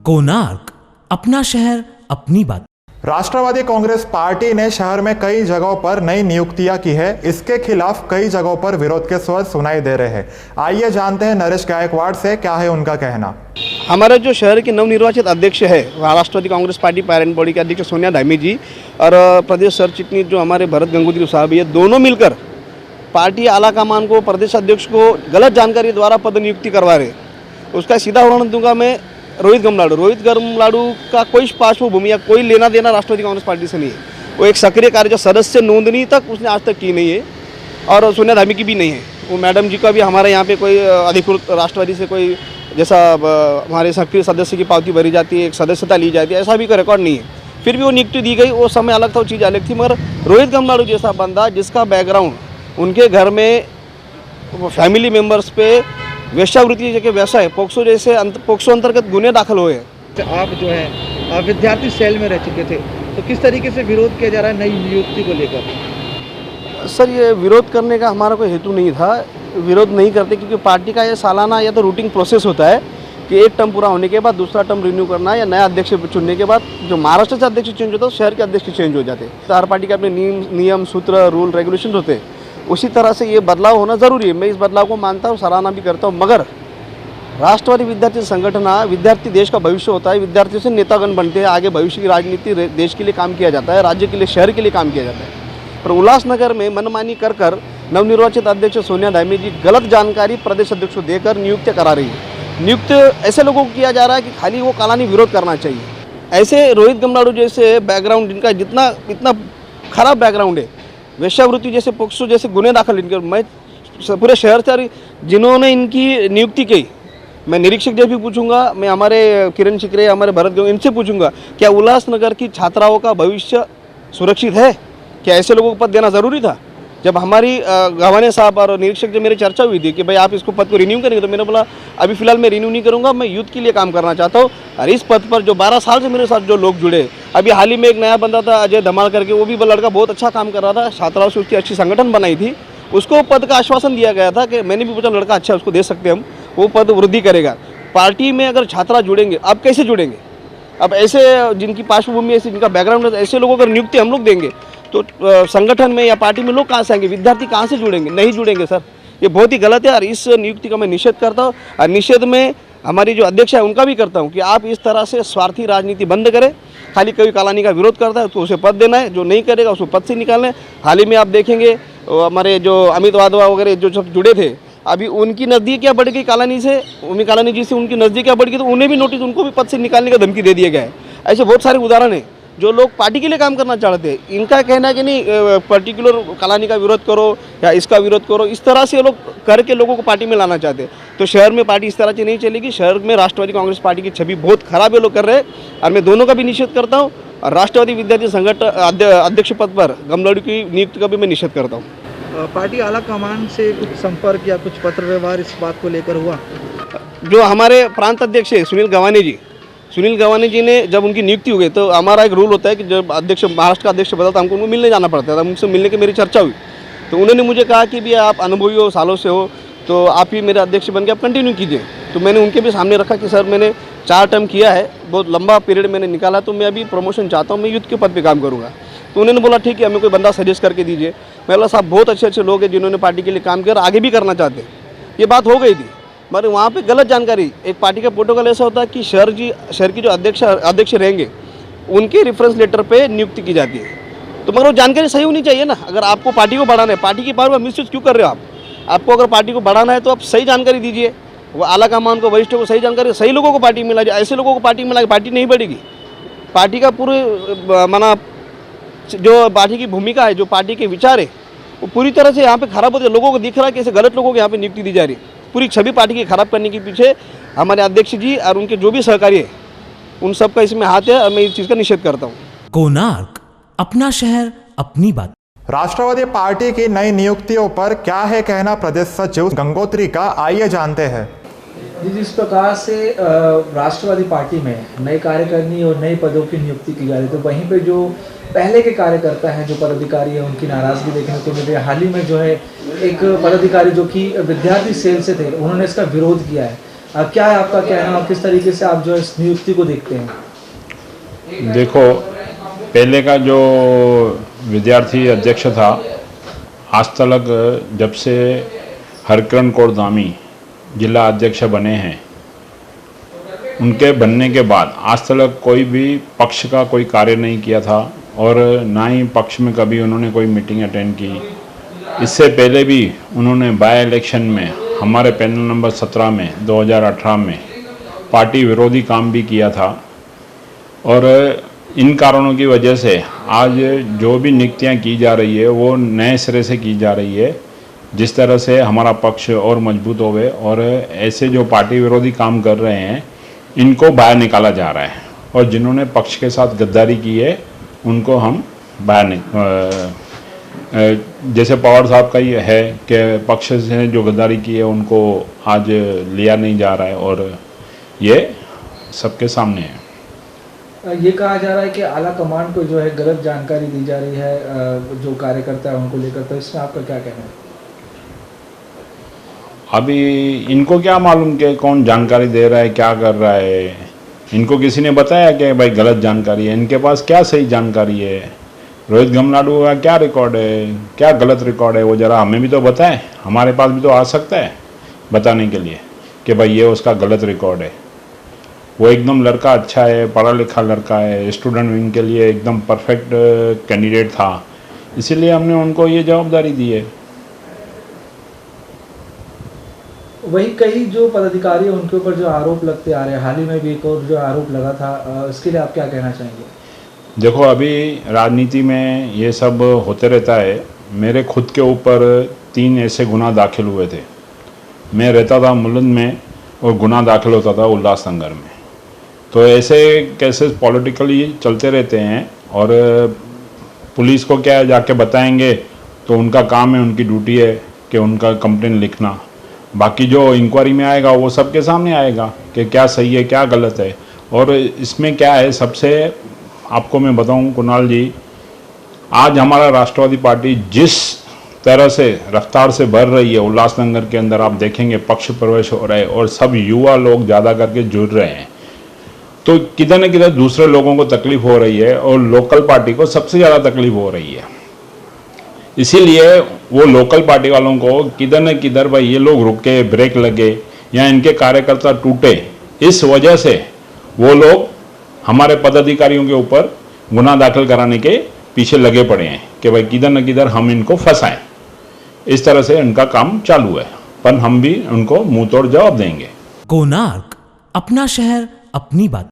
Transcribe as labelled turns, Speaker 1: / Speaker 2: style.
Speaker 1: कोणार्क, अपना शहर अपनी बात।
Speaker 2: राष्ट्रवादी कांग्रेस पार्टी ने शहर में कई जगहों पर नई नियुक्तियां की है। इसके खिलाफ कई जगहों पर विरोध के स्वर सुनाई दे रहे हैं। आइए जानते हैं नरेश गायकवाड़ से क्या है उनका कहना।
Speaker 3: हमारे जो शहर के नवनिर्वाचित अध्यक्ष है राष्ट्रवादी कांग्रेस पार्टी पेरेंट बॉडी के अध्यक्ष सोनिया धामी जी और प्रदेश सर चिटनीस जो हमारे भरत गंगोत्री साहब, ये दोनों मिलकर पार्टी आला कमान को, प्रदेश अध्यक्ष को गलत जानकारी द्वारा पद नियुक्ति करवा रहे। उसका सीधा उदाहरण दूंगा मैं। रोहित गमलाड़ू का कोई पार्श्वभूमि या कोई लेना देना राष्ट्रवादी कांग्रेस पार्टी से नहीं है। वो एक सक्रिय कार्य सदस्य नोंदनी तक उसने आज तक की नहीं है और सोनिया धामी की भी नहीं है। वो मैडम जी का भी हमारे यहाँ पे कोई अधिकृत राष्ट्रवादी से कोई जैसा हमारे सक्रिय सदस्य की पावती भरी जाती है, एक सदस्यता ली जाती है, ऐसा भी कोई रिकॉर्ड नहीं है। फिर भी वो नियुक्ति दी गई, वो समय अलग था, वो चीज़ अलग थी। मगर रोहित गमलाड़ू जैसा बंदा जिसका बैकग्राउंड उनके घर में फैमिली मेम्बर्स पे वेश्यावृत्ति के व्यवसाय पोक्सो अंतर्गत गुने दाखिल हुए हैं।
Speaker 4: आप जो है विद्यार्थी सेल में रह चुके थे, तो किस तरीके से विरोध किया जा रहा है नई नियुक्ति को लेकर?
Speaker 3: सर, ये विरोध करने का हमारा कोई हेतु नहीं था। विरोध नहीं करते क्योंकि पार्टी का ये सालाना या तो रूटीन प्रोसेस होता है कि एक टर्म पूरा होने के बाद दूसरा टर्म रिन्यू करना या नया अध्यक्ष चुनने के बाद जो महाराष्ट्र से अध्यक्ष चेंज होता है शहर के अध्यक्ष चेंज हो जाते हैं। तो हर पार्टी के अपने नियम सूत्र, रूल, रेगुलेशन होते हैं। उसी तरह से ये बदलाव होना ज़रूरी है। मैं इस बदलाव को मानता हूँ, सराहना भी करता हूँ। मगर राष्ट्रवादी विद्यार्थी संगठन, विद्यार्थी देश का भविष्य होता है। विद्यार्थियों से नेतागण बनते हैं, आगे भविष्य की राजनीति देश के लिए काम किया जाता है, राज्य के लिए, शहर के लिए काम किया जाता है। पर उल्लासनगर में मनमानी कर नवनिर्वाचित अध्यक्ष सोनिया धामी जी गलत जानकारी प्रदेश अध्यक्ष को देकर नियुक्त करा रही है। नियुक्त ऐसे लोगों को किया जा रहा है कि खाली वो कालानी विरोध करना चाहिए। ऐसे रोहित गमलाड़ू जैसे बैकग्राउंड, जिनका इतना खराब बैकग्राउंड है, वेश्यावृत्ति जैसे पोक्सो जैसे गुने दाखिल इनके, मैं पूरे शहर से जिन्होंने इनकी नियुक्ति की, मैं निरीक्षक जब भी पूछूंगा, मैं हमारे किरण शिकरे, हमारे भरत गंगोत्री, इनसे पूछूंगा क्या उल्लासनगर की छात्राओं का भविष्य सुरक्षित है? क्या ऐसे लोगों को पद देना ज़रूरी था? जब हमारी गवाने साहब और निरीक्षक जब मेरी चर्चा हुई थी कि भाई आप इसको पद को रिन्यू करेंगे, तो मैंने बोला अभी फिलहाल मैं रिन्यू नहीं करूंगा, मैं यूथ के लिए काम करना चाहता हूँ। और इस पद पर जो 12 साल से मेरे साथ जो लोग जुड़े, अभी हाल ही में एक नया बंदा था अजय धमाल करके, वो भी लड़का बहुत अच्छा काम कर रहा था, छात्राओं से उसकी अच्छी संगठन बनाई थी, उसको पद का आश्वासन दिया गया था कि मैंने भी पूछा लड़का अच्छा है, उसको दे सकते हम, वो पद वृद्धि करेगा। पार्टी में अगर छात्रा जुड़ेंगे, अब कैसे जुड़ेंगे? अब ऐसे जिनकी पार्श्वभूमि ऐसी, जिनका बैकग्राउंड ऐसे लोगों को नियुक्ति हम लोग देंगे तो संगठन में या पार्टी में लोग कहाँ से आएंगे? विद्यार्थी कहाँ से जुड़ेंगे? नहीं जुड़ेंगे सर, ये बहुत ही गलत है। और इस नियुक्ति का मैं निषेध करता हूँ। और निषेध में हमारी जो अध्यक्ष है उनका भी करता हूँ कि आप इस तरह से स्वार्थी राजनीति बंद करें। खाली कोई कालानी का विरोध करता है तो उसे पद देना है, जो नहीं करेगा उसको पद से निकालना है। हाल ही में आप देखेंगे हमारे जो अमित वाधवा वगैरह जो सब जुड़े थे, अभी उनकी नज़दीकियाँ बढ़ गई कालानी से, उन्हीं कालानी जी से उनकी नज़दीकियाँ बढ़ गई, तो उन्हें भी नोटिस, उनको भी पद से निकालने का धमकी दे दिया गया है। ऐसे बहुत सारे उदाहरण हैं जो लोग पार्टी के लिए काम करना चाहते हैं। इनका कहना है कि नहीं पर्टिकुलर कालानी का विरोध करो या इसका विरोध करो, इस तरह से लोग करके लोगों को पार्टी में लाना चाहते हैं। तो शहर में पार्टी इस तरह से नहीं चलेगी। शहर में राष्ट्रवादी कांग्रेस पार्टी की छवि बहुत खराब है लोग कर रहे हैं, और मैं दोनों का भी निषेध करता हूँ। और राष्ट्रवादी विद्यार्थी संगठन अध्यक्ष पद पर गमलाड़ू की नियुक्ति का भी मैं निषेध करता हूँ।
Speaker 4: पार्टी आला कमान से कुछ संपर्क या कुछ पत्र व्यवहार इस बात को लेकर हुआ?
Speaker 3: जो हमारे प्रांत अध्यक्ष है सुनील गवाने जी ने जब उनकी नियुक्ति हो गई, तो हमारा एक रूल होता है कि जब अध्यक्ष महाराष्ट्र का अध्यक्ष बदलता, हमको उनको मिलने जाना पड़ता था। उनसे मिलने की मेरी चर्चा हुई तो उन्होंने मुझे कहा कि भैया आप अनुभवी हो, सालों से हो, तो आप ही मेरे अध्यक्ष बन के आप कंटिन्यू कीजिए। तो मैंने उनके भी सामने रखा कि सर मैंने 4 टर्म किया है, बहुत लंबा पीरियड मैंने निकाला, तो मैं अभी प्रमोशन चाहता हूँ, मैं यूथ के पद पर काम करूँगा। तो उन्होंने बोला ठीक है, हमें कोई बंदा सजेस्ट करके दीजिए। मैं बोला साहब बहुत अच्छे लोग हैं जिन्होंने पार्टी के लिए काम किया और आगे भी करना चाहते हैं। ये बात हो गई थी, मगर वहाँ पे गलत जानकारी। एक पार्टी का प्रोटोकॉल ऐसा होता है कि शहर की जो अध्यक्ष रहेंगे उनके रेफरेंस लेटर पे नियुक्ति की जाती है। तो मगर वो जानकारी सही होनी चाहिए ना। अगर आपको पार्टी को बढ़ाना है, पार्टी की पावर में मिसयूज क्यों कर रहे हो आप? आपको अगर पार्टी को बढ़ाना है तो आप सही जानकारी दीजिए, वो आला कमान को, वरिष्ठों को सही जानकारी, सही लोगों को पार्टी मिला जाए। ऐसे लोगों को पार्टी मिला पार्टी नहीं बढ़ेगी। पार्टी का पूरे माना जो पार्टी की भूमिका है, जो पार्टी के विचार है, वो पूरी तरह से यहाँ पे खराब होते हैं। लोगों को दिख रहा है कि ऐसे गलत लोगों को यहाँ पे नियुक्ति दी जा रही है। पूरी छवि पार्टी की खराब करने के पीछे हमारे अध्यक्ष जी और उनके जो भी सहकारी है, उन सब का इसमें हाथ है, और मैं इस चीज़ का निषेध करता हूँ।
Speaker 1: कोणार्क, अपना शहर अपनी बात।
Speaker 2: राष्ट्रवादी पार्टी की नई नियुक्तियों पर क्या है कहना प्रदेश सचिव गंगोत्री का, आइए जानते हैं।
Speaker 5: जिस प्रकार से राष्ट्रवादी पार्टी में नए कार्यकारिणी और नए पदों की नियुक्ति की जा रही है, तो वहीं पे जो पहले के कार्यकर्ता हैं, जो पदाधिकारी हैं, उनकी नाराजगी देखने को मिल रही है। हाल ही में जो है एक पदाधिकारी जो कि विद्यार्थी सेल से थे, उन्होंने इसका विरोध किया है। क्या है आपका कहना और किस तरीके से आप जो इस नियुक्ति को देखते हैं?
Speaker 6: देखो, पहले का जो विद्यार्थी अध्यक्ष था, आज तक जब से हरकिरण कौर धामी जिला अध्यक्ष बने हैं, उनके बनने के बाद आज तक कोई भी पक्ष का कोई कार्य नहीं किया था और ना ही पक्ष में कभी उन्होंने कोई मीटिंग अटेंड की। इससे पहले भी उन्होंने बाय इलेक्शन में हमारे पैनल नंबर 17 में 2018 में पार्टी विरोधी काम भी किया था और इन कारणों की वजह से आज जो भी नियुक्तियां की जा रही है वो नए सिरे से की जा रही है, जिस तरह से हमारा पक्ष और मजबूत होवे और ऐसे जो पार्टी विरोधी काम कर रहे हैं इनको बाहर निकाला जा रहा है और जिन्होंने पक्ष के साथ गद्दारी की है उनको हम जैसे पवार साहब का ये है कि पक्ष से जो गद्दारी की है उनको आज लिया नहीं जा रहा है और ये सबके सामने है।
Speaker 5: ये कहा जा रहा है कि आला कमान को जो है गलत जानकारी दी जा रही है जो कार्यकर्ता है उनको लेकर, तो इसमें आपका क्या कहना है?
Speaker 6: अभी इनको क्या मालूम कि कौन जानकारी दे रहा है, क्या कर रहा है। इनको किसी ने बताया कि भाई गलत जानकारी है, इनके पास क्या सही जानकारी है? रोहित गमलाडू का क्या रिकॉर्ड है, क्या गलत रिकॉर्ड है, वो ज़रा हमें भी तो बताएं। हमारे पास भी तो आ सकता है बताने के लिए कि भाई ये उसका गलत रिकॉर्ड है। वो एकदम लड़का अच्छा है, पढ़ा लिखा लड़का है, स्टूडेंट विंग के लिए एकदम परफेक्ट कैंडिडेट था, इसीलिए हमने उनको ये जवाबदारी दी है।
Speaker 5: वही कई जो पदाधिकारी हैं उनके ऊपर जो आरोप लगते आ रहे हैं, हाल ही में भी एक और जो आरोप लगा था, इसके लिए आप क्या कहना चाहेंगे?
Speaker 6: देखो, अभी राजनीति में ये सब होते रहता है। मेरे खुद के ऊपर 3 ऐसे गुनाह दाखिल हुए थे। मैं रहता था मुलुंद में और गुनाह दाखिल होता था उल्लासनगर में। तो ऐसे केसेस पॉलिटिकली चलते रहते हैं और पुलिस को क्या है, जाके बताएंगे तो उनका काम है, उनकी ड्यूटी है कि उनका कंप्लेन लिखना। बाकी जो इंक्वायरी में आएगा वो सबके सामने आएगा कि क्या सही है क्या गलत है। और इसमें क्या है, सबसे आपको मैं बताऊं कुणाल जी, आज हमारा राष्ट्रवादी पार्टी जिस तरह से रफ्तार से बढ़ रही है, उल्लासनगर के अंदर आप देखेंगे पक्ष प्रवेश हो रहा है और सब युवा लोग ज़्यादा करके जुड़ रहे हैं, तो किधर न किधर दूसरे लोगों को तकलीफ हो रही है और लोकल पार्टी को सबसे ज़्यादा तकलीफ हो रही है। इसीलिए वो लोकल पार्टी वालों को किधर न किधर भाई ये लोग रुके, ब्रेक लगे या इनके कार्यकर्ता टूटे, इस वजह से वो लोग हमारे पदाधिकारियों के ऊपर गुनाह दाखिल कराने के पीछे लगे पड़े हैं कि भाई किधर न किधर हम इनको फंसाएं। इस तरह से इनका काम चालू है, पर हम भी उनको मुंह तोड़ जवाब देंगे।
Speaker 1: कोणार्क, अपना शहर अपनी बात।